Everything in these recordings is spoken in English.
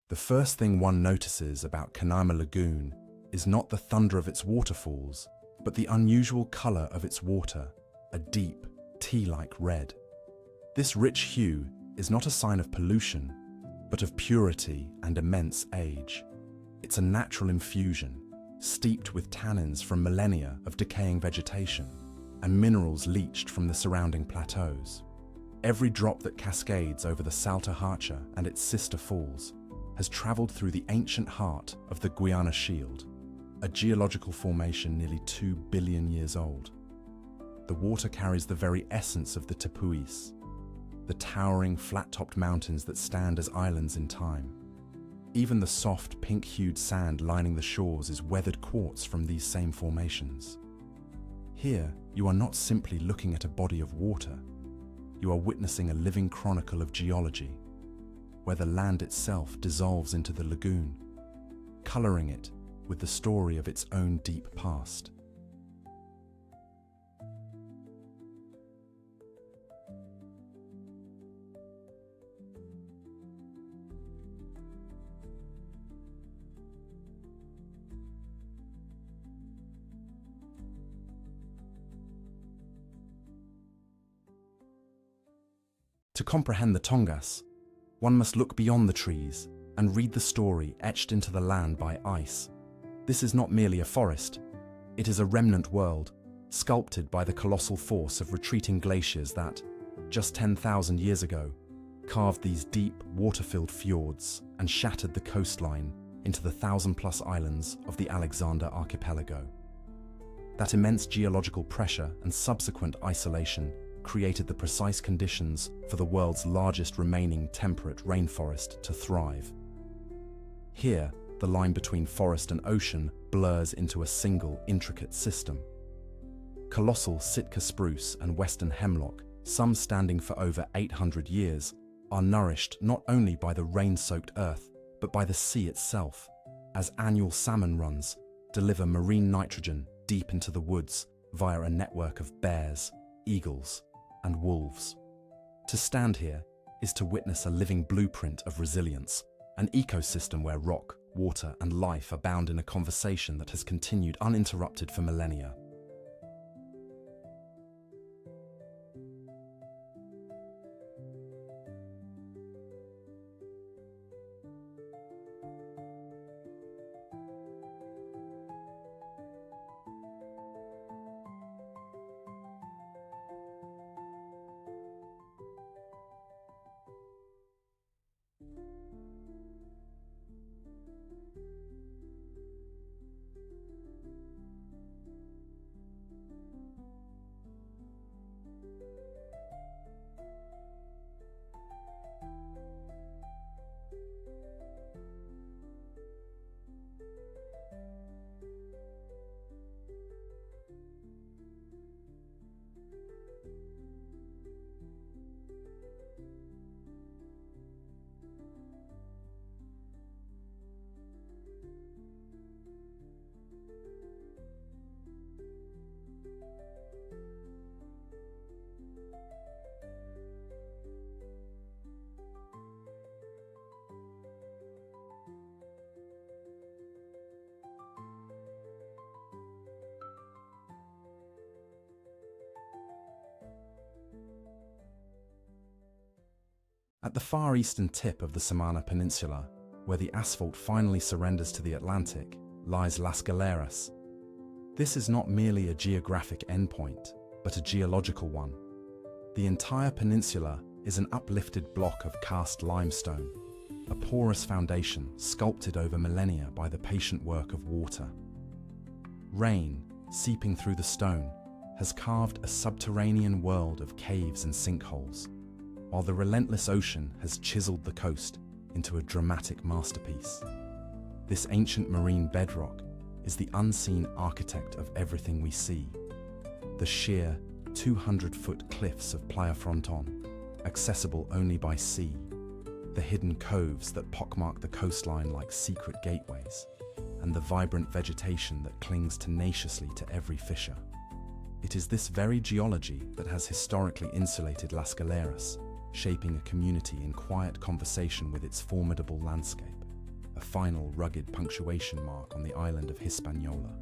The first thing one notices about Canaima Lagoon is not the thunder of its waterfalls, but the unusual color of its water, a deep, tea-like red. This rich hue is not a sign of pollution, but of purity and immense age. It's a natural infusion, steeped with tannins from millennia of decaying vegetation and minerals leached from the surrounding plateaus. Every drop that cascades over the Salto Hacha and its sister falls has traveled through the ancient heart of the Guiana Shield, a geological formation nearly 2 billion years old. The water carries the very essence of the Tepuis, the towering, flat-topped mountains that stand as islands in time. Even the soft, pink-hued sand lining the shores is weathered quartz from these same formations. Here, you are not simply looking at a body of water. You are witnessing a living chronicle of geology, where the land itself dissolves into the lagoon, coloring it with the story of its own deep past. To comprehend the Tongass, one must look beyond the trees and read the story etched into the land by ice. This is not merely a forest, it is a remnant world, sculpted by the colossal force of retreating glaciers that, just 10,000 years ago, carved these deep, water-filled fjords and shattered the coastline into the 1,000-plus islands of the Alexander Archipelago. That immense geological pressure and subsequent isolation created the precise conditions for the world's largest remaining temperate rainforest to thrive. Here, the line between forest and ocean blurs into a single, intricate system. Colossal Sitka spruce and western hemlock, some standing for over 800 years, are nourished not only by the rain-soaked earth, but by the sea itself, as annual salmon runs deliver marine nitrogen deep into the woods via a network of bears, eagles, and wolves. To stand here is to witness a living blueprint of resilience, an ecosystem where rock, water, and life abound in a conversation that has continued uninterrupted for millennia. At the far eastern tip of the Samana Peninsula, where the asphalt finally surrenders to the Atlantic, lies Las Galeras. This is not merely a geographic endpoint, but a geological one. The entire peninsula is an uplifted block of cast limestone, a porous foundation sculpted over millennia by the patient work of water. Rain, seeping through the stone, has carved a subterranean world of caves and sinkholes, while the relentless ocean has chiseled the coast into a dramatic masterpiece. This ancient marine bedrock is the unseen architect of everything we see. The sheer, 200-foot cliffs of Playa Fronton, accessible only by sea, the hidden coves that pockmark the coastline like secret gateways, and the vibrant vegetation that clings tenaciously to every fissure. It is this very geology that has historically insulated Las Galeras, shaping a community in quiet conversation with its formidable landscape. a final rugged punctuation mark on the island of Hispaniola.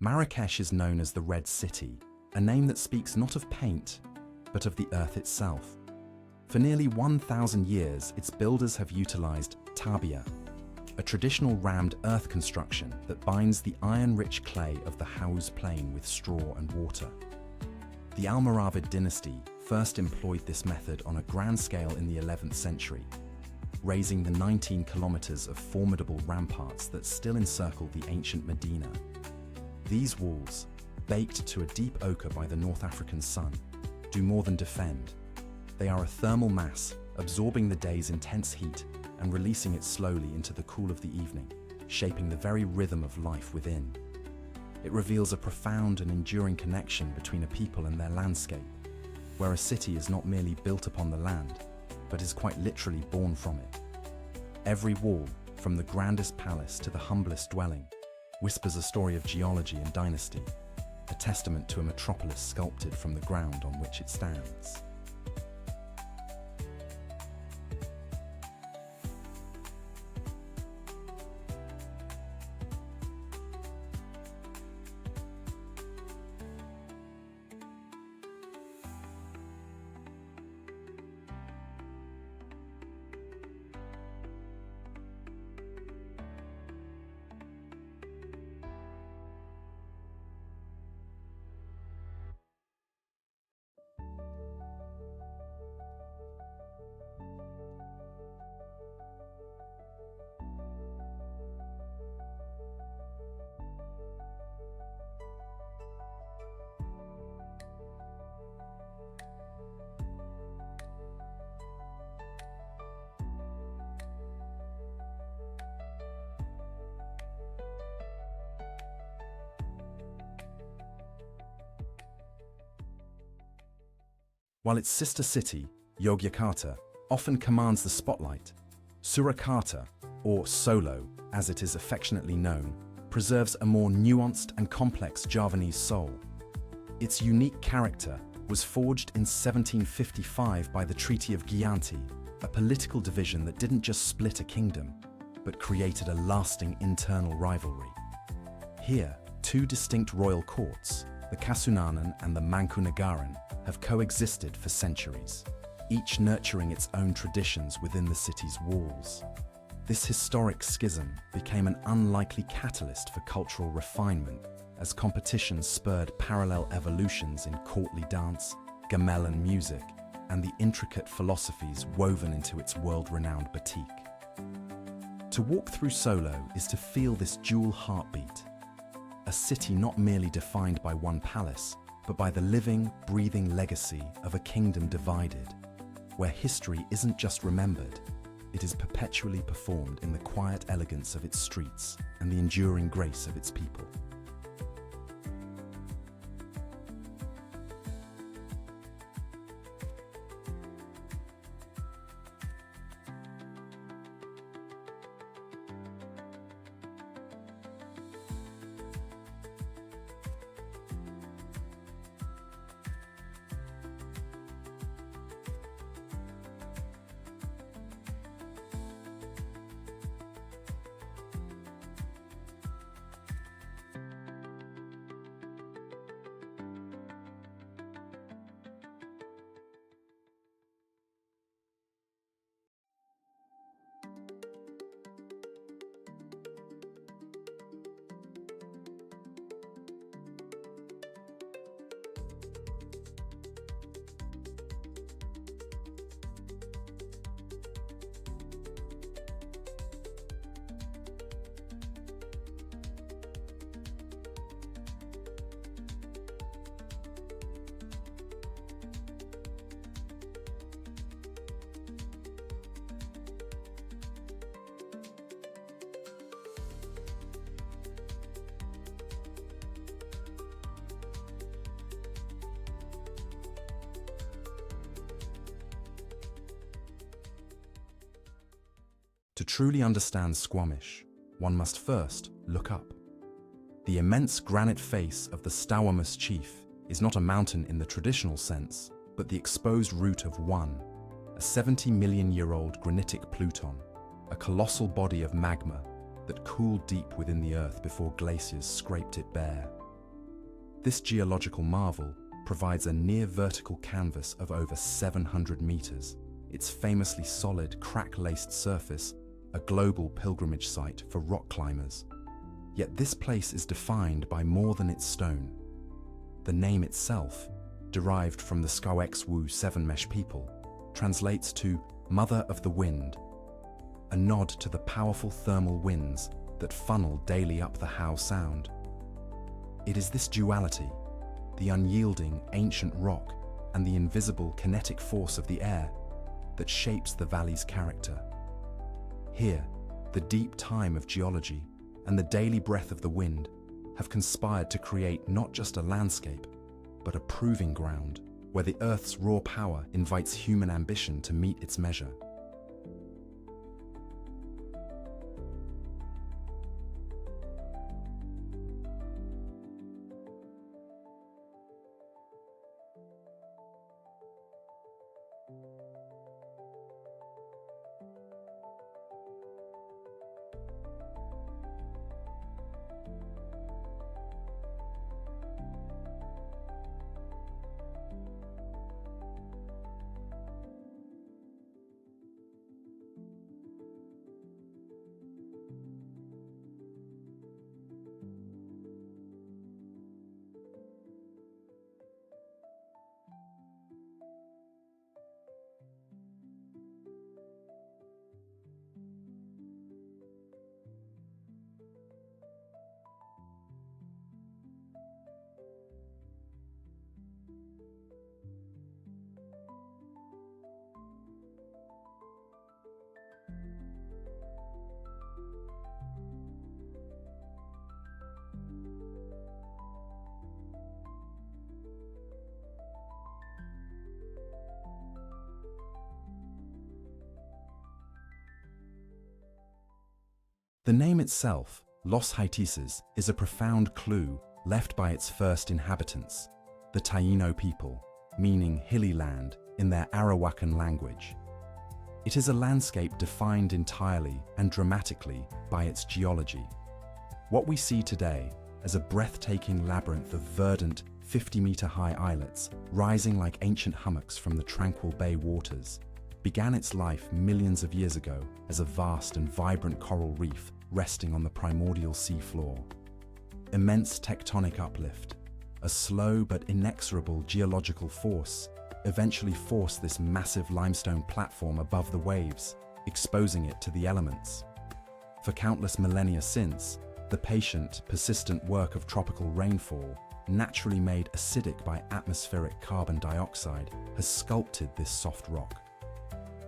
Marrakesh is known as the Red City, a name that speaks not of paint, but of the earth itself. For nearly 1,000 years, its builders have utilized tabia, a traditional rammed earth construction that binds the iron-rich clay of the Haouz plain with straw and water. The Almoravid dynasty first employed this method on a grand scale in the 11th century, raising the 19 kilometers of formidable ramparts that still encircle the ancient Medina. These walls, baked to a deep ochre by the North African sun, do more than defend. They are a thermal mass, absorbing the day's intense heat and releasing it slowly into the cool of the evening, shaping the very rhythm of life within. It reveals a profound and enduring connection between a people and their landscape, where a city is not merely built upon the land, but is quite literally born from it. Every wall, from the grandest palace to the humblest dwelling, whispers a story of geology and dynasty, a testament to a metropolis sculpted from the ground on which it stands. While its sister city, Yogyakarta, often commands the spotlight, Surakarta, or Solo, as it is affectionately known, preserves a more nuanced and complex Javanese soul. Its unique character was forged in 1755 by the Treaty of Giyanti, a political division that didn't just split a kingdom, but created a lasting internal rivalry. Here, two distinct royal courts, the Kasunanan and the Mangkunegaran, have coexisted for centuries, each nurturing its own traditions within the city's walls. This historic schism became an unlikely catalyst for cultural refinement as competitions spurred parallel evolutions in courtly dance, gamelan music, and the intricate philosophies woven into its world-renowned batik. To walk through Solo is to feel this dual heartbeat, a city not merely defined by one palace, but by the living, breathing legacy of a kingdom divided, where history isn't just remembered, it is perpetually performed in the quiet elegance of its streets and the enduring grace of its people. To truly understand Squamish, one must first look up. The immense granite face of the Stawamus Chief is not a mountain in the traditional sense, but the exposed root of one, a 70-million-year-old granitic pluton, a colossal body of magma that cooled deep within the Earth before glaciers scraped it bare. This geological marvel provides a near-vertical canvas of over 700 meters, its famously solid, crack-laced surface a global pilgrimage site for rock climbers. Yet this place is defined by more than its stone. The name itself, derived from the Skawexwu Seven-Mesh people, translates to Mother of the Wind, a nod to the powerful thermal winds that funnel daily up the Howe Sound. It is this duality, the unyielding ancient rock and the invisible kinetic force of the air, that shapes the valley's character. Here, the deep time of geology and the daily breath of the wind have conspired to create not just a landscape, but a proving ground where the Earth's raw power invites human ambition to meet its measure. The name itself, Los Haitises, is a profound clue left by its first inhabitants, the Taino people, meaning hilly land in their Arawakan language. It is a landscape defined entirely and dramatically by its geology. What we see today as a breathtaking labyrinth of verdant 50-meter-high islets rising like ancient hummocks from the tranquil bay waters began its life millions of years ago as a vast and vibrant coral reef resting on the primordial sea floor. Immense tectonic uplift, a slow but inexorable geological force, eventually forced this massive limestone platform above the waves, exposing it to the elements. For countless millennia since, the patient, persistent work of tropical rainfall, naturally made acidic by atmospheric carbon dioxide, has sculpted this soft rock.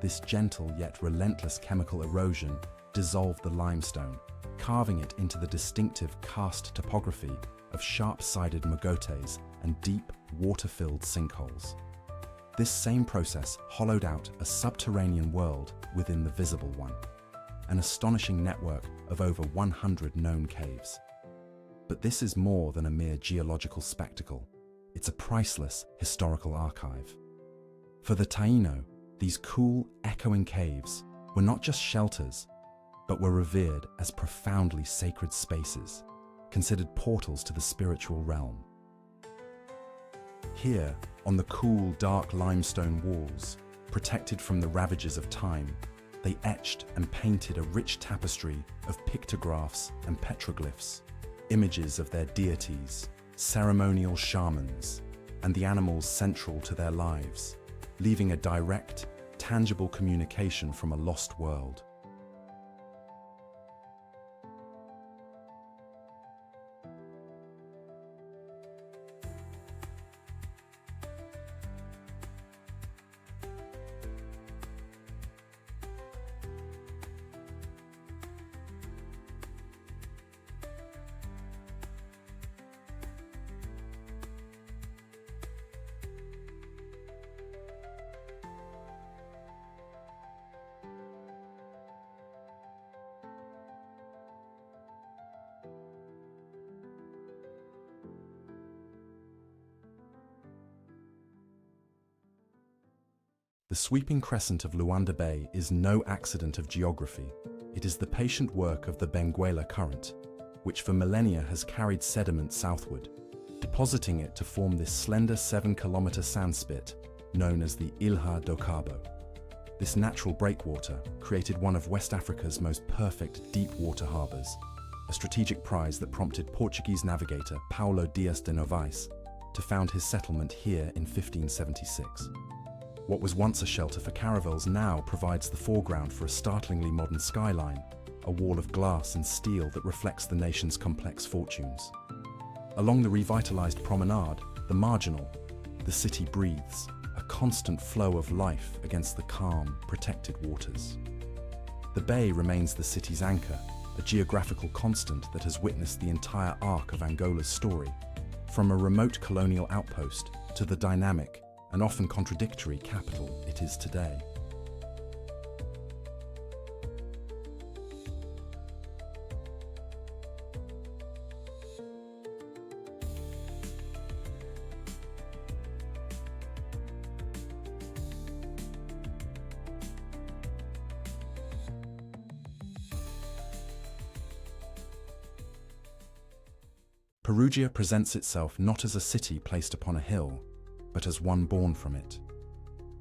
This gentle yet relentless chemical erosion dissolved the limestone, carving it into the distinctive karst topography of sharp-sided mogotes and deep, water-filled sinkholes. This same process hollowed out a subterranean world within the visible one, an astonishing network of over 100 known caves. But this is more than a mere geological spectacle. It's a priceless historical archive. For the Taino, these cool, echoing caves were not just shelters, but were revered as profoundly sacred spaces, considered portals to the spiritual realm. Here, on the cool, dark limestone walls, protected from the ravages of time, they etched and painted a rich tapestry of pictographs and petroglyphs, images of their deities, ceremonial shamans, and the animals central to their lives, leaving a direct, tangible communication from a lost world. The sweeping crescent of Luanda Bay is no accident of geography. It is the patient work of the Benguela Current, which for millennia has carried sediment southward, depositing it to form this slender 7-kilometer sandspit known as the Ilha do Cabo. This natural breakwater created one of West Africa's most perfect deep-water harbors, a strategic prize that prompted Portuguese navigator Paulo Dias de Novais to found his settlement here in 1576. What was once a shelter for caravels now provides the foreground for a startlingly modern skyline, a wall of glass and steel that reflects the nation's complex fortunes. Along the revitalized promenade, the Marginal, the city breathes, a constant flow of life against the calm, protected waters. The bay remains the city's anchor, a geographical constant that has witnessed the entire arc of Angola's story, from a remote colonial outpost to the dynamic and often contradictory capital it is today. Perugia presents itself not as a city placed upon a hill, but as one born from it.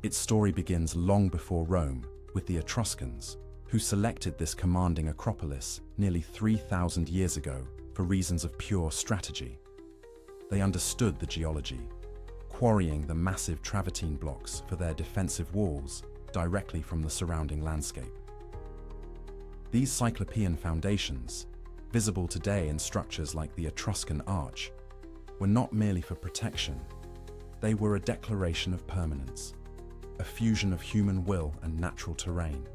Its story begins long before Rome, with the Etruscans, who selected this commanding acropolis nearly 3,000 years ago for reasons of pure strategy. They understood the geology, quarrying the massive travertine blocks for their defensive walls directly from the surrounding landscape. These Cyclopean foundations, visible today in structures like the Etruscan Arch, were not merely for protection. They were a declaration of permanence, a fusion of human will and natural terrain.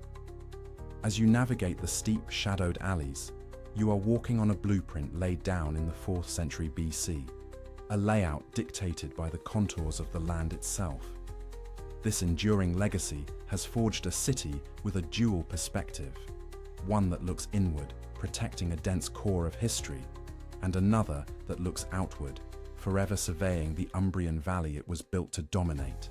As you navigate the steep, shadowed alleys, you are walking on a blueprint laid down in the 4th century BC, a layout dictated by the contours of the land itself. This enduring legacy has forged a city with a dual perspective, one that looks inward, protecting a dense core of history, and another that looks outward, forever surveying the Umbrian valley it was built to dominate.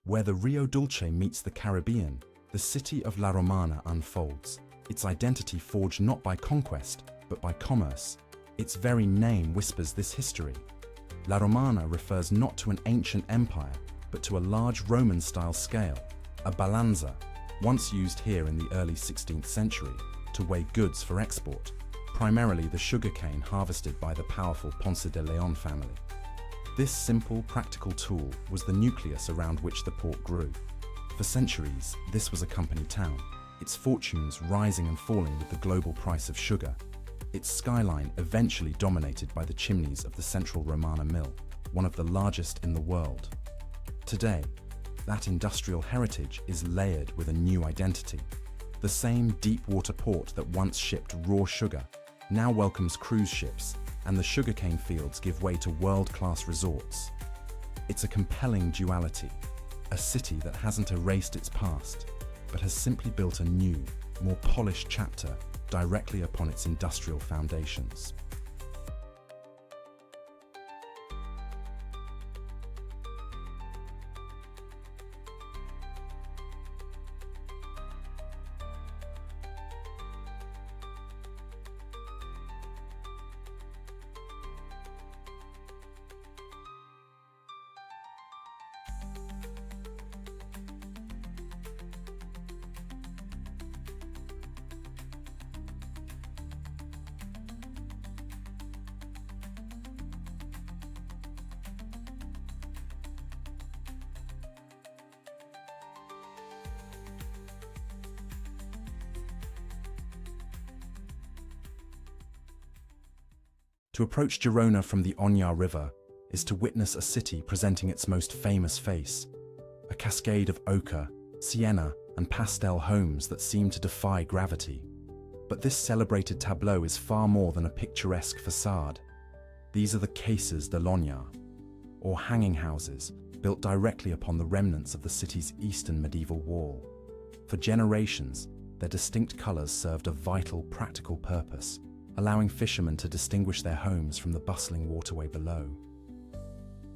Where the Rio Dulce meets the Caribbean, the city of La Romana unfolds, its identity forged not by conquest, but by commerce. Its very name whispers this history. La Romana refers not to an ancient empire, but to a large Roman-style scale, a balanza, once used here in the early 16th century to weigh goods for export, primarily the sugarcane harvested by the powerful Ponce de Leon family. This simple, practical tool was the nucleus around which the port grew. For centuries, this was a company town, its fortunes rising and falling with the global price of sugar, its skyline eventually dominated by the chimneys of the Central Romana Mill, one of the largest in the world. Today, that industrial heritage is layered with a new identity. The same deep-water port that once shipped raw sugar now welcomes cruise ships, and the sugarcane fields give way to world-class resorts. It's a compelling duality, a city that hasn't erased its past, but has simply built a new, more polished chapter directly upon its industrial foundations. To approach Girona from the Oñar River is to witness a city presenting its most famous face, a cascade of ochre, sienna, and pastel homes that seem to defy gravity. But this celebrated tableau is far more than a picturesque facade. These are the Cases de l'Oñar, or hanging houses, built directly upon the remnants of the city's eastern medieval wall. For generations, their distinct colours served a vital, practical purpose, allowing fishermen to distinguish their homes from the bustling waterway below.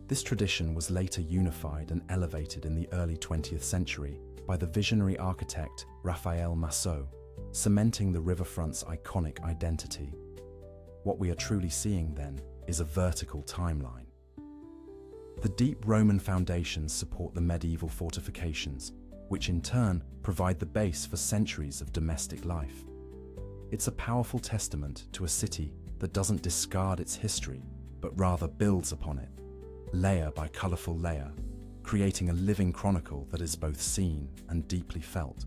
This tradition was later unified and elevated in the early 20th century by the visionary architect Rafael Masó, cementing the riverfront's iconic identity. What we are truly seeing, then, is a vertical timeline. The deep Roman foundations support the medieval fortifications, which in turn provide the base for centuries of domestic life. It's a powerful testament to a city that doesn't discard its history, but rather builds upon it, layer by colourful layer, creating a living chronicle that is both seen and deeply felt.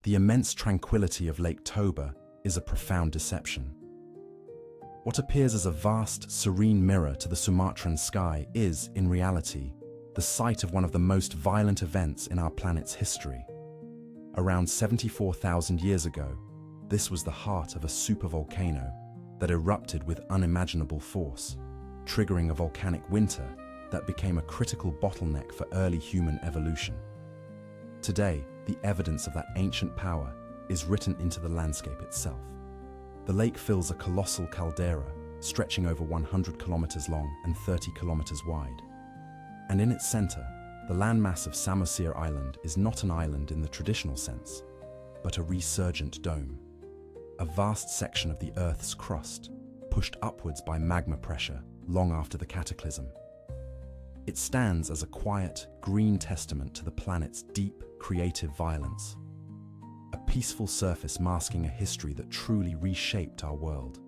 The immense tranquility of Lake Toba is a profound deception. What appears as a vast, serene mirror to the Sumatran sky is, in reality, the site of one of the most violent events in our planet's history. Around 74,000 years ago, this was the heart of a supervolcano that erupted with unimaginable force, triggering a volcanic winter that became a critical bottleneck for early human evolution. Today, the evidence of that ancient power is written into the landscape itself. The lake fills a colossal caldera stretching over 100 kilometers long and 30 kilometers wide. And in its center, the landmass of Samosir Island is not an island in the traditional sense, but a resurgent dome, a vast section of the Earth's crust, pushed upwards by magma pressure long after the cataclysm. It stands as a quiet, green testament to the planet's deep, creative violence, a peaceful surface masking a history that truly reshaped our world.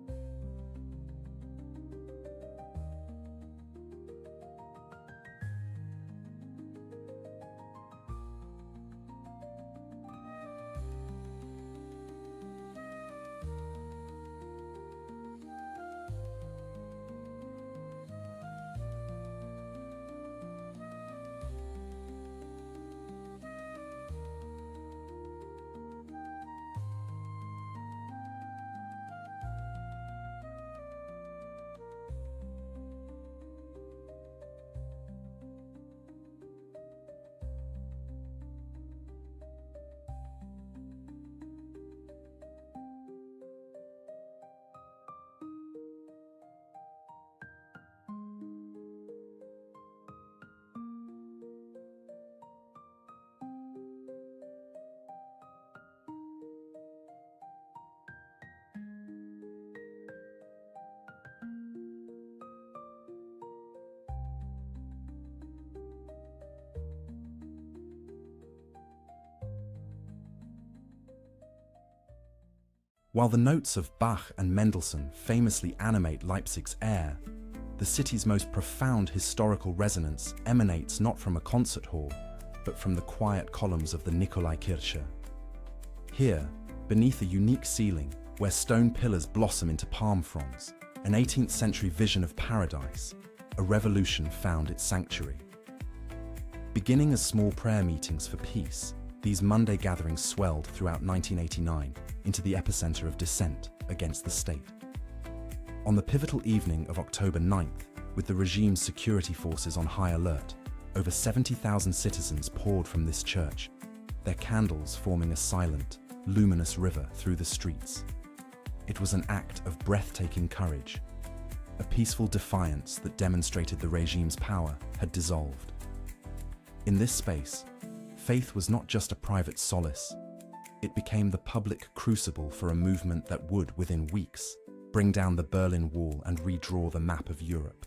While the notes of Bach and Mendelssohn famously animate Leipzig's air, the city's most profound historical resonance emanates not from a concert hall, but from the quiet columns of the Nikolaikirche. Here, beneath a unique ceiling, where stone pillars blossom into palm fronds, an 18th century vision of paradise, a revolution found its sanctuary. Beginning as small prayer meetings for peace, these Monday gatherings swelled throughout 1989 into the epicenter of dissent against the state. On the pivotal evening of October 9th, with the regime's security forces on high alert, over 70,000 citizens poured from this church, their candles forming a silent, luminous river through the streets. It was an act of breathtaking courage, a peaceful defiance that demonstrated the regime's power had dissolved. In this space, faith was not just a private solace. It became the public crucible for a movement that would, within weeks, bring down the Berlin Wall and redraw the map of Europe.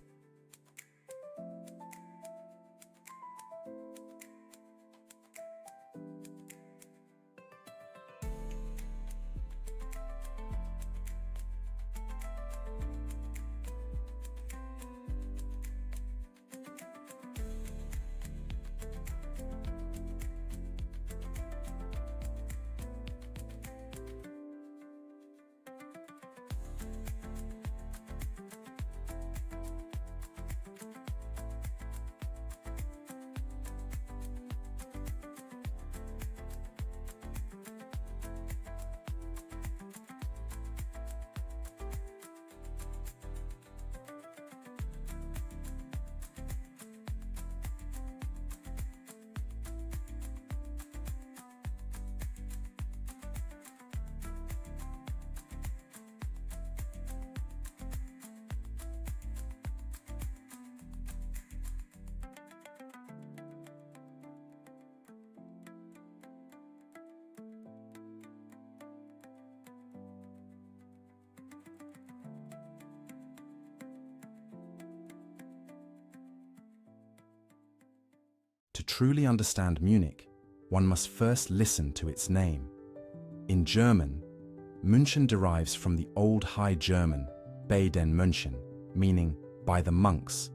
To truly understand Munich, one must first listen to its name. In German, München derives from the Old High German bei den Mönchen, meaning by the monks,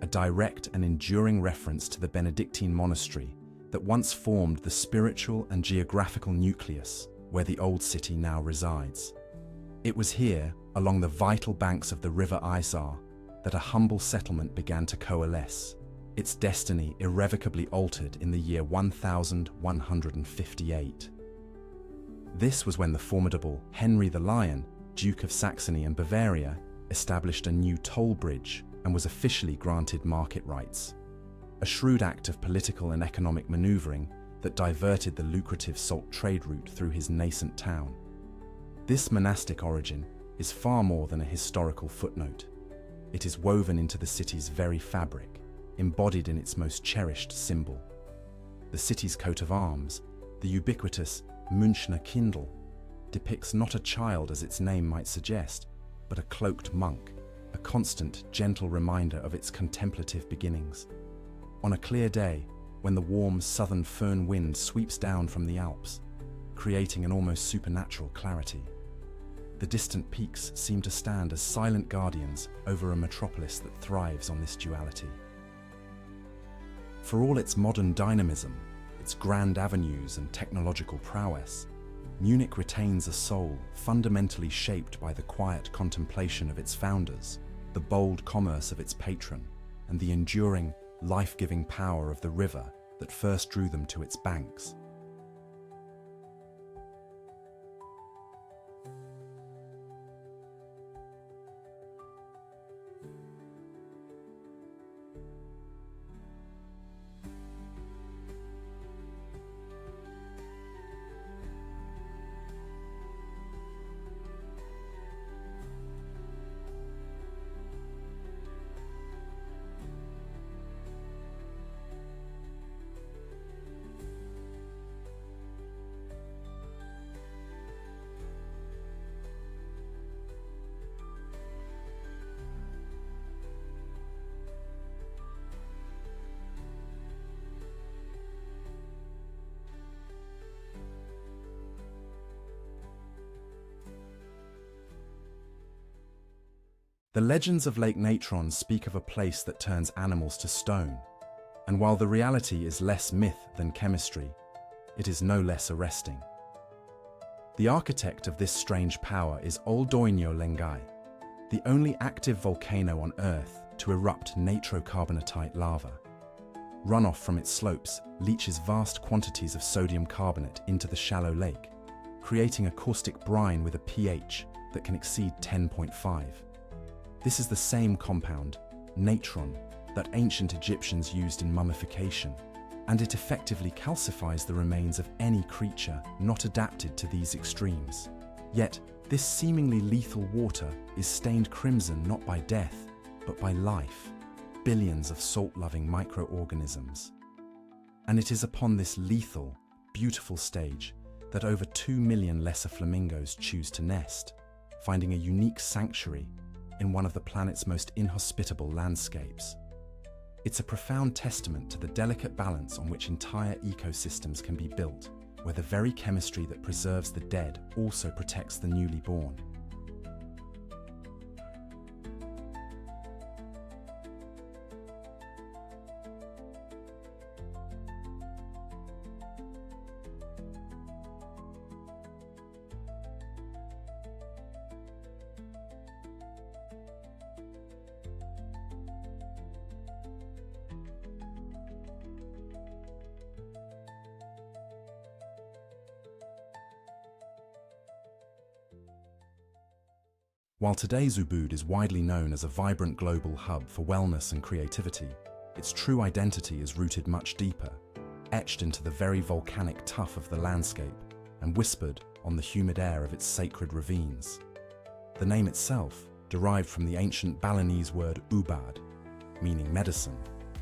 a direct and enduring reference to the Benedictine monastery that once formed the spiritual and geographical nucleus where the old city now resides. It was here, along the vital banks of the River Isar, that a humble settlement began to coalesce, its destiny irrevocably altered in the year 1158. This was when the formidable Henry the Lion, Duke of Saxony and Bavaria, established a new toll bridge and was officially granted market rights, a shrewd act of political and economic maneuvering that diverted the lucrative salt trade route through his nascent town. This monastic origin is far more than a historical footnote. It is woven into the city's very fabric, embodied in its most cherished symbol. The city's coat of arms, the ubiquitous Münchner Kindl, depicts not a child as its name might suggest, but a cloaked monk, a constant, gentle reminder of its contemplative beginnings. On a clear day, when the warm southern föhn wind sweeps down from the Alps, creating an almost supernatural clarity, the distant peaks seem to stand as silent guardians over a metropolis that thrives on this duality. For all its modern dynamism, its grand avenues and technological prowess, Munich retains a soul fundamentally shaped by the quiet contemplation of its founders, the bold commerce of its patron, and the enduring, life-giving power of the river that first drew them to its banks. The legends of Lake Natron speak of a place that turns animals to stone, And while the reality is less myth than chemistry, it is no less arresting. The architect of this strange power is Oldoño Lengai, the only active volcano on Earth to erupt nitrocarbonatite lava. Runoff from its slopes leaches vast quantities of sodium carbonate into the shallow lake, creating a caustic brine with a pH that can exceed 10.5. This is the same compound, natron, that ancient Egyptians used in mummification, and it effectively calcifies the remains of any creature not adapted to these extremes. Yet, this seemingly lethal water is stained crimson not by death, but by life, billions of salt-loving microorganisms. And it is upon this lethal, beautiful stage that over 2 million lesser flamingos choose to nest, finding a unique sanctuary in one of the planet's most inhospitable landscapes. It's a profound testament to the delicate balance on which entire ecosystems can be built, where the very chemistry that preserves the dead also protects the newly born. While today's Ubud is widely known as a vibrant global hub for wellness and creativity, its true identity is rooted much deeper, etched into the very volcanic tuff of the landscape and whispered on the humid air of its sacred ravines. The name itself, derived from the ancient Balinese word ubad, meaning medicine,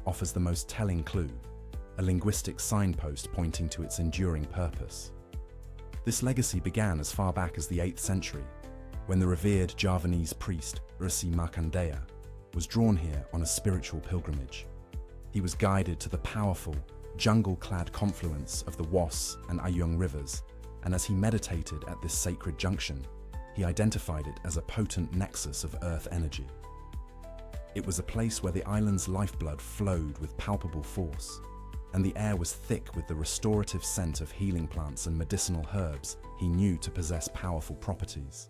offers the most telling clue, a linguistic signpost pointing to its enduring purpose. This legacy began as far back as the 8th century, when the revered Javanese priest Resi Markandeya was drawn here on a spiritual pilgrimage. He was guided to the powerful, jungle-clad confluence of the Was and Ayung rivers, and as he meditated at this sacred junction, he identified it as a potent nexus of earth energy. It was a place where the island's lifeblood flowed with palpable force, and the air was thick with the restorative scent of healing plants and medicinal herbs he knew to possess powerful properties.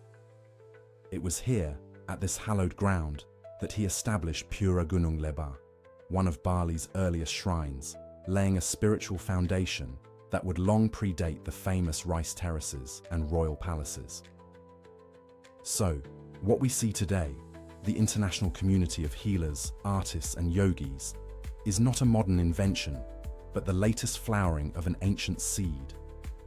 It was here, at this hallowed ground, that he established Pura Gunung Lebar, one of Bali's earliest shrines, laying a spiritual foundation that would long predate the famous rice terraces and royal palaces. So, what we see today, the international community of healers, artists, and yogis, is not a modern invention, but the latest flowering of an ancient seed,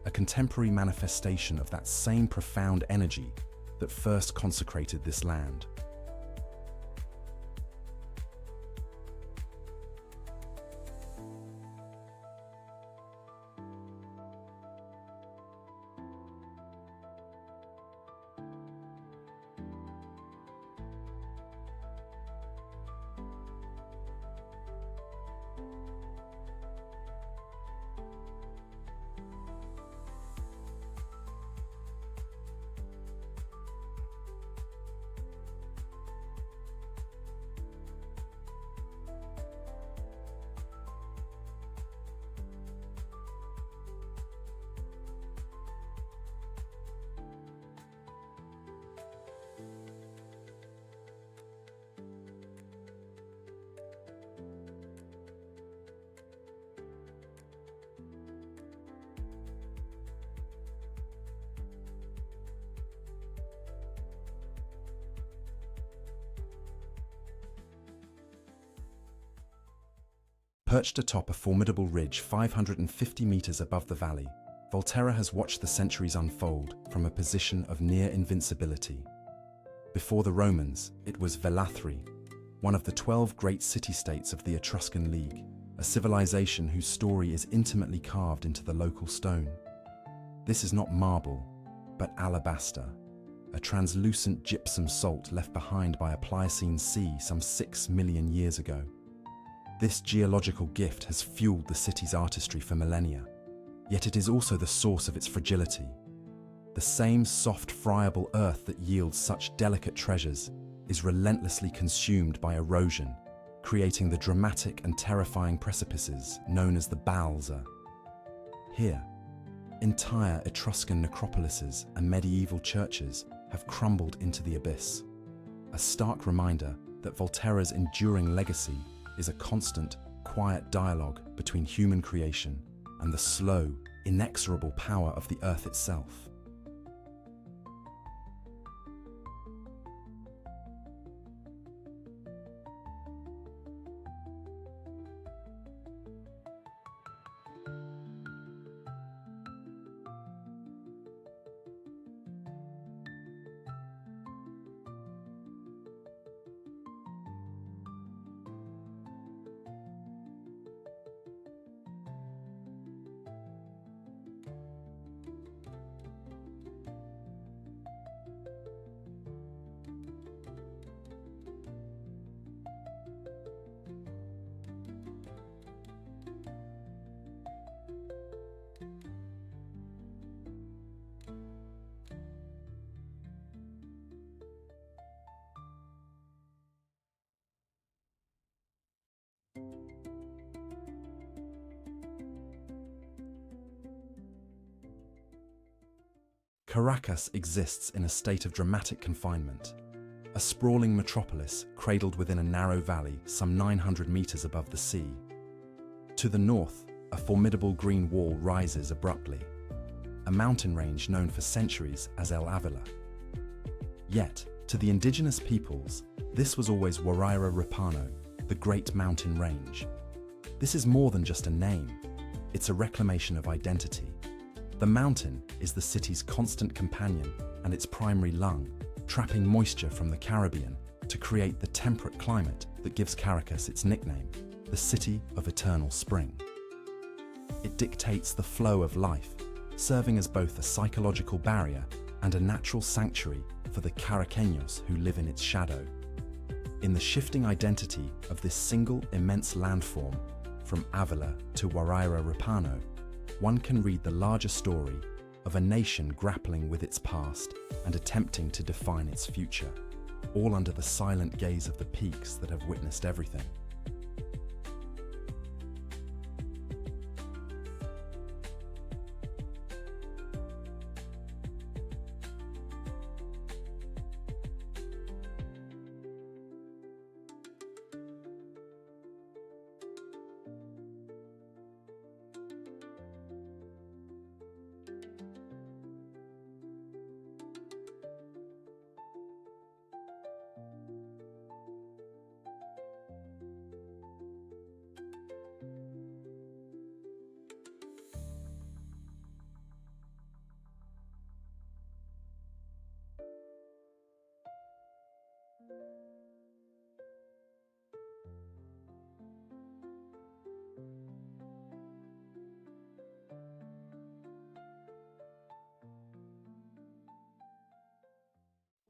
a contemporary manifestation of that same profound energy that first consecrated this land. Perched atop a formidable ridge 550 meters above the valley, Volterra has watched the centuries unfold from a position of near invincibility. Before the Romans, it was Velathri, one of the 12 great city-states of the Etruscan League, a civilization whose story is intimately carved into the local stone. This is not marble, but alabaster, a translucent gypsum salt left behind by a Pliocene sea some 6 million years ago. This geological gift has fueled the city's artistry for millennia, yet it is also the source of its fragility. The same soft, friable earth that yields such delicate treasures is relentlessly consumed by erosion, creating the dramatic and terrifying precipices known as the Balza. Here, entire Etruscan necropolises and medieval churches have crumbled into the abyss, a stark reminder that Volterra's enduring legacy is a constant, quiet dialogue between human creation and the slow, inexorable power of the earth itself. Caracas exists in a state of dramatic confinement, a sprawling metropolis cradled within a narrow valley some 900 meters above the sea. To the north, a formidable green wall rises abruptly, a mountain range known for centuries as El Avila. Yet, to the indigenous peoples, this was always Huayra Ripano, the Great Mountain Range. This is more than just a name, it's a reclamation of identity. The mountain is the city's constant companion and its primary lung, trapping moisture from the Caribbean to create the temperate climate that gives Caracas its nickname, the City of Eternal Spring. It dictates the flow of life, serving as both a psychological barrier and a natural sanctuary for the Caraqueños who live in its shadow. In the shifting identity of this single immense landform, from Avila to Huayra Ripano, one can read the larger story of a nation grappling with its past and attempting to define its future, all under the silent gaze of the peaks that have witnessed everything.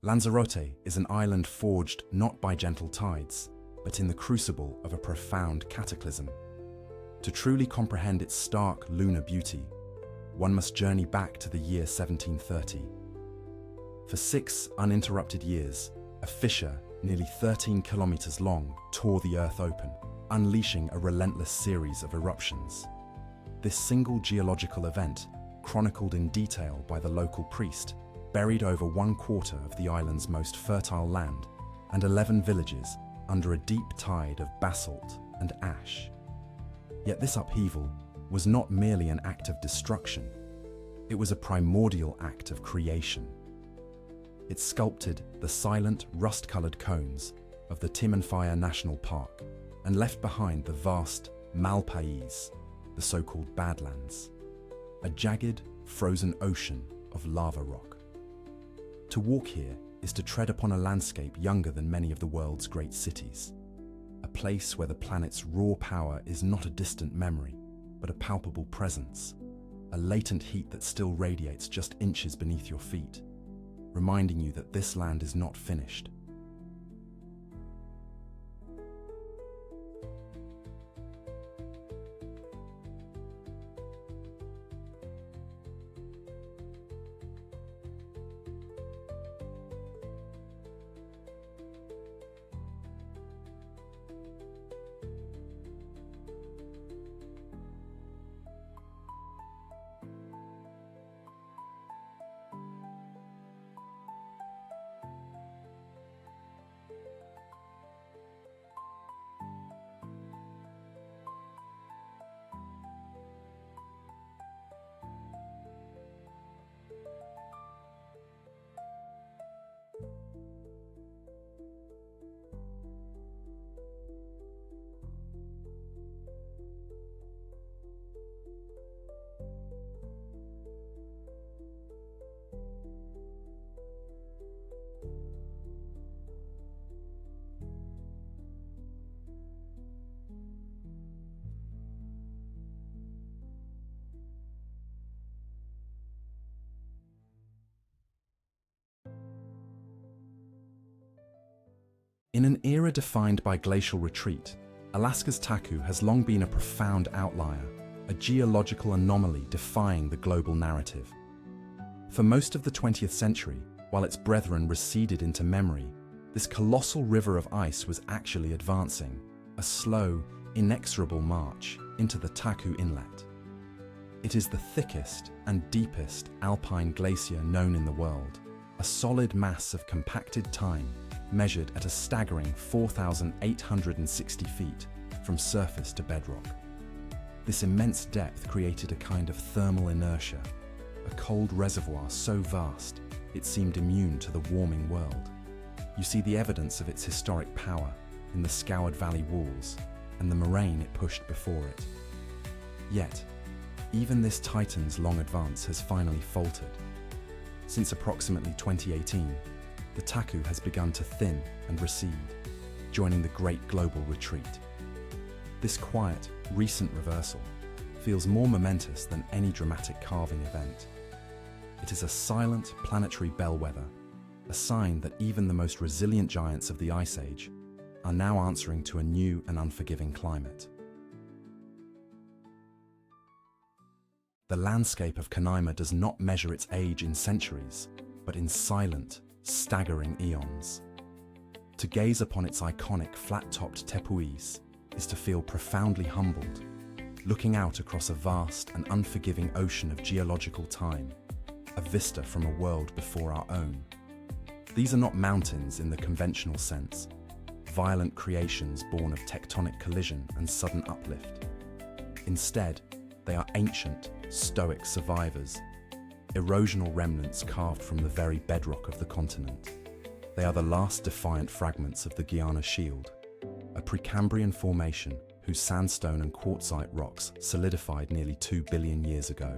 Lanzarote is an island forged not by gentle tides, but in the crucible of a profound cataclysm. To truly comprehend its stark lunar beauty, one must journey back to the year 1730. For 6 uninterrupted years, a fissure nearly 13 kilometers long tore the earth open, unleashing a relentless series of eruptions. This single geological event, chronicled in detail by the local priest, buried over 1/4 of the island's most fertile land and 11 villages under a deep tide of basalt and ash. Yet this upheaval was not merely an act of destruction, it was a primordial act of creation. It sculpted the silent, rust-colored cones of the Timanfaya National Park and left behind the vast Malpais, the so-called Badlands, a jagged, frozen ocean of lava rock. To walk here is to tread upon a landscape younger than many of the world's great cities, a place where the planet's raw power is not a distant memory, but a palpable presence, a latent heat that still radiates just inches beneath your feet, reminding you that this land is not finished. In an era defined by glacial retreat, Alaska's Taku has long been a profound outlier, a geological anomaly defying the global narrative. For most of the 20th century, while its brethren receded into memory, this colossal river of ice was actually advancing, a slow, inexorable march into the Taku Inlet. It is the thickest and deepest alpine glacier known in the world, a solid mass of compacted time measured at a staggering 4,860 feet from surface to bedrock. This immense depth created a kind of thermal inertia, a cold reservoir so vast it seemed immune to the warming world. You see the evidence of its historic power in the scoured valley walls and the moraine it pushed before it. Yet, even this titan's long advance has finally faltered. Since approximately 2018, the Taku has begun to thin and recede, joining the Great Global Retreat. This quiet, recent reversal feels more momentous than any dramatic calving event. It is a silent planetary bellwether, a sign that even the most resilient giants of the Ice Age are now answering to a new and unforgiving climate. The landscape of Canaima does not measure its age in centuries, but in silent, staggering eons. To gaze upon its iconic flat-topped tepuis is to feel profoundly humbled, looking out across a vast and unforgiving ocean of geological time, a vista from a world before our own. These are not mountains in the conventional sense, violent creations born of tectonic collision and sudden uplift. Instead, they are ancient, stoic survivors, erosional remnants carved from the very bedrock of the continent. They are the last defiant fragments of the Guiana Shield, a Precambrian formation whose sandstone and quartzite rocks solidified nearly 2 billion years ago,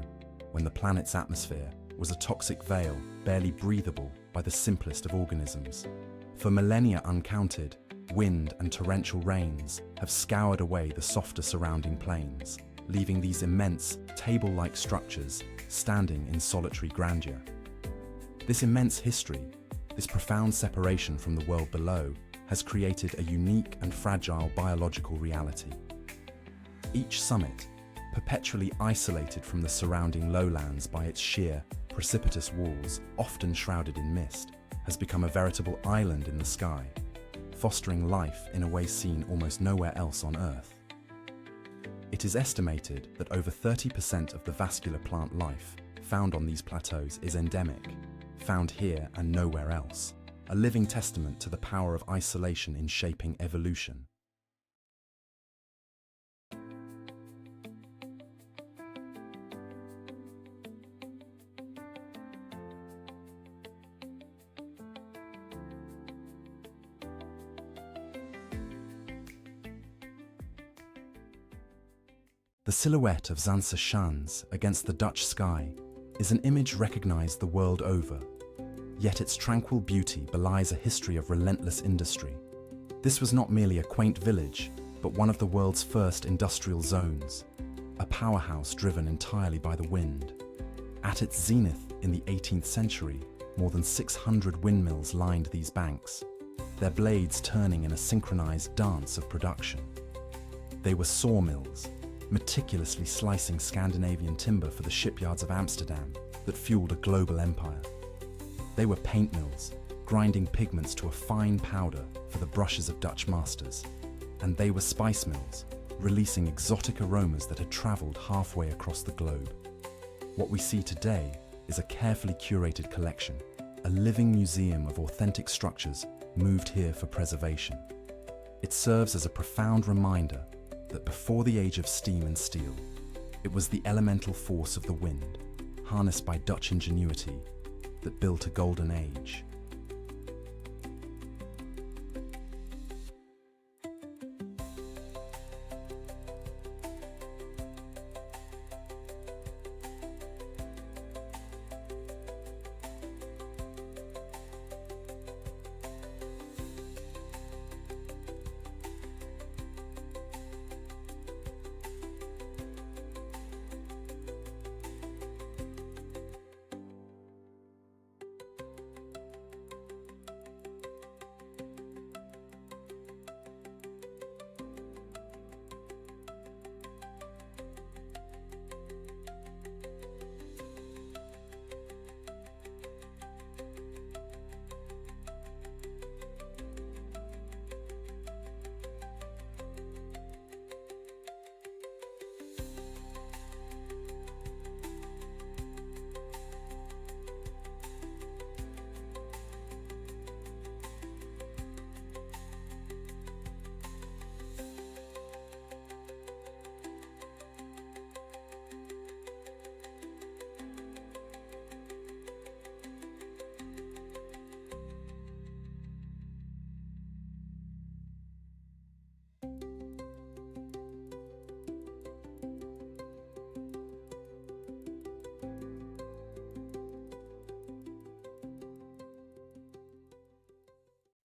when the planet's atmosphere was a toxic veil barely breathable by the simplest of organisms. For millennia uncounted, wind and torrential rains have scoured away the softer surrounding plains, leaving these immense, table-like structures standing in solitary grandeur. This immense history, this profound separation from the world below, has created a unique and fragile biological reality. Each summit, perpetually isolated from the surrounding lowlands by its sheer, precipitous walls, often shrouded in mist, has become a veritable island in the sky, fostering life in a way seen almost nowhere else on Earth. It is estimated that over 30% of the vascular plant life found on these plateaus is endemic, found here and nowhere else, a living testament to the power of isolation in shaping evolution. The silhouette of Zaanse Schans against the Dutch sky is an image recognized the world over, yet its tranquil beauty belies a history of relentless industry. This was not merely a quaint village, but one of the world's first industrial zones, a powerhouse driven entirely by the wind. At its zenith in the 18th century, more than 600 windmills lined these banks, their blades turning in a synchronized dance of production. They were sawmills, meticulously slicing Scandinavian timber for the shipyards of Amsterdam that fueled a global empire. They were paint mills, grinding pigments to a fine powder for the brushes of Dutch masters. And they were spice mills, releasing exotic aromas that had traveled halfway across the globe. What we see today is a carefully curated collection, a living museum of authentic structures moved here for preservation. It serves as a profound reminder that before the age of steam and steel, it was the elemental force of the wind, harnessed by Dutch ingenuity, that built a golden age.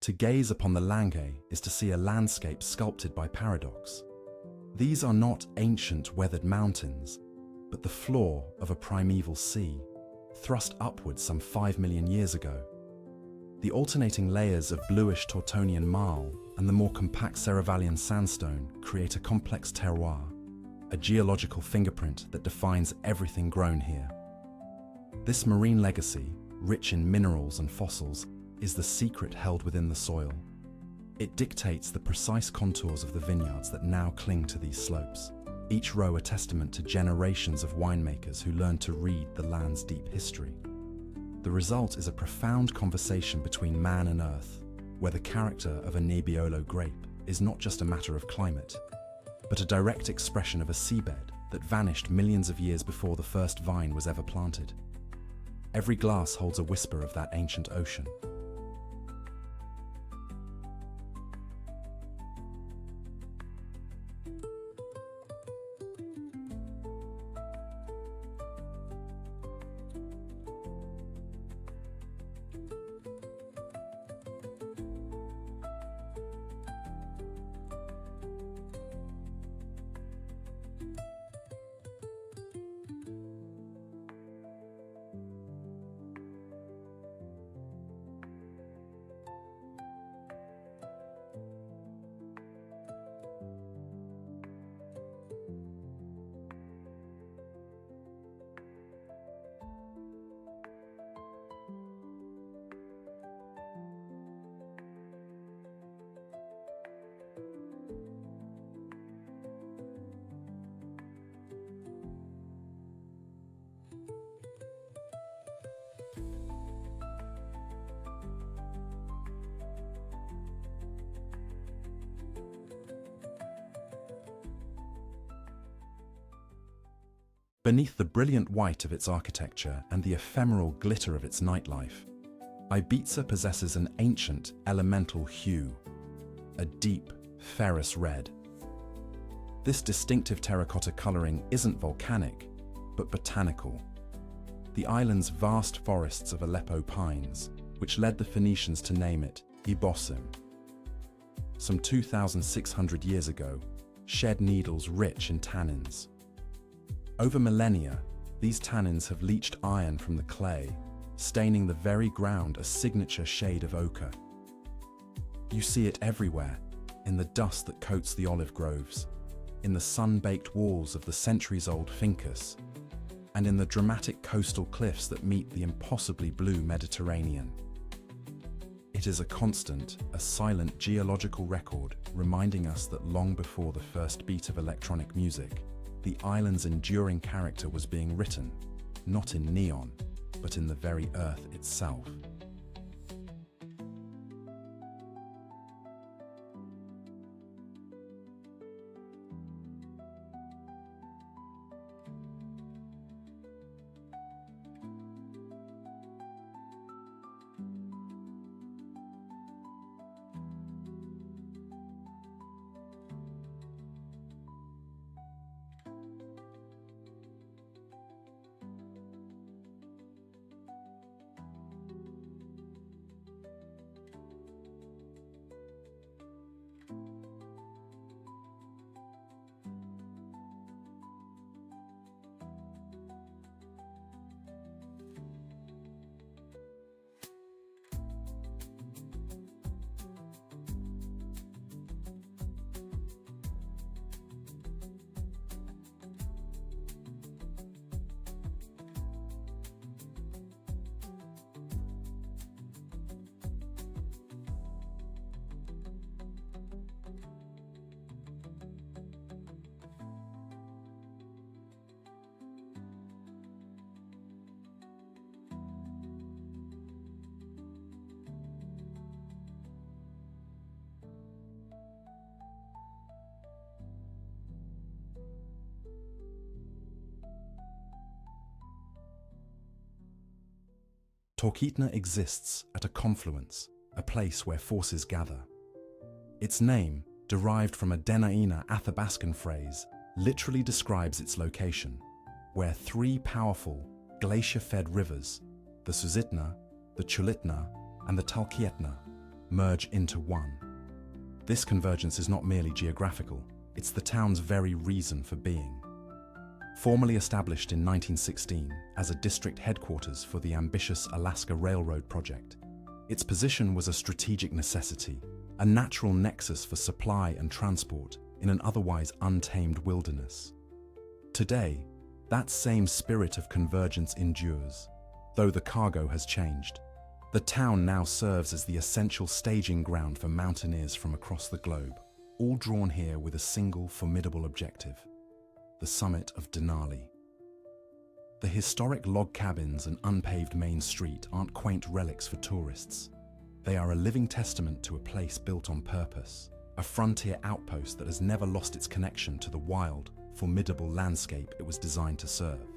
To gaze upon the Langhe is to see a landscape sculpted by paradox. These are not ancient weathered mountains, but the floor of a primeval sea, thrust upwards some 5 million years ago. The alternating layers of bluish Tortonian marl and the more compact Serravalle sandstone create a complex terroir, a geological fingerprint that defines everything grown here. This marine legacy, rich in minerals and fossils, is the secret held within the soil. It dictates the precise contours of the vineyards that now cling to these slopes, each row a testament to generations of winemakers who learned to read the land's deep history. The result is a profound conversation between man and earth, where the character of a Nebbiolo grape is not just a matter of climate, but a direct expression of a seabed that vanished millions of years before the first vine was ever planted. Every glass holds a whisper of that ancient ocean. Beneath the brilliant white of its architecture and the ephemeral glitter of its nightlife, Ibiza possesses an ancient, elemental hue, a deep, ferrous red. This distinctive terracotta coloring isn't volcanic, but botanical. The island's vast forests of Aleppo pines, which led the Phoenicians to name it Ibosim, some 2,600 years ago, shed needles rich in tannins. Over millennia, these tannins have leached iron from the clay, staining the very ground a signature shade of ochre. You see it everywhere, in the dust that coats the olive groves, in the sun-baked walls of the centuries-old fincas, and in the dramatic coastal cliffs that meet the impossibly blue Mediterranean. It is a constant, a silent geological record reminding us that long before the first beat of electronic music, the island's enduring character was being written, not in neon, but in the very earth itself. Talkeetna exists at a confluence, a place where forces gather. Its name, derived from a Denaina Athabascan phrase, literally describes its location, where three powerful, glacier-fed rivers, the Susitna, the Chulitna, and the Talkeetna, merge into one. This convergence is not merely geographical, it's the town's very reason for being. Formally established in 1916 as a district headquarters for the ambitious Alaska Railroad project, its position was a strategic necessity, a natural nexus for supply and transport in an otherwise untamed wilderness. Today, that same spirit of convergence endures, though the cargo has changed. The town now serves as the essential staging ground for mountaineers from across the globe, all drawn here with a single formidable objective: the summit of Denali. The historic log cabins and unpaved main street aren't quaint relics for tourists. They are a living testament to a place built on purpose, a frontier outpost that has never lost its connection to the wild, formidable landscape it was designed to serve.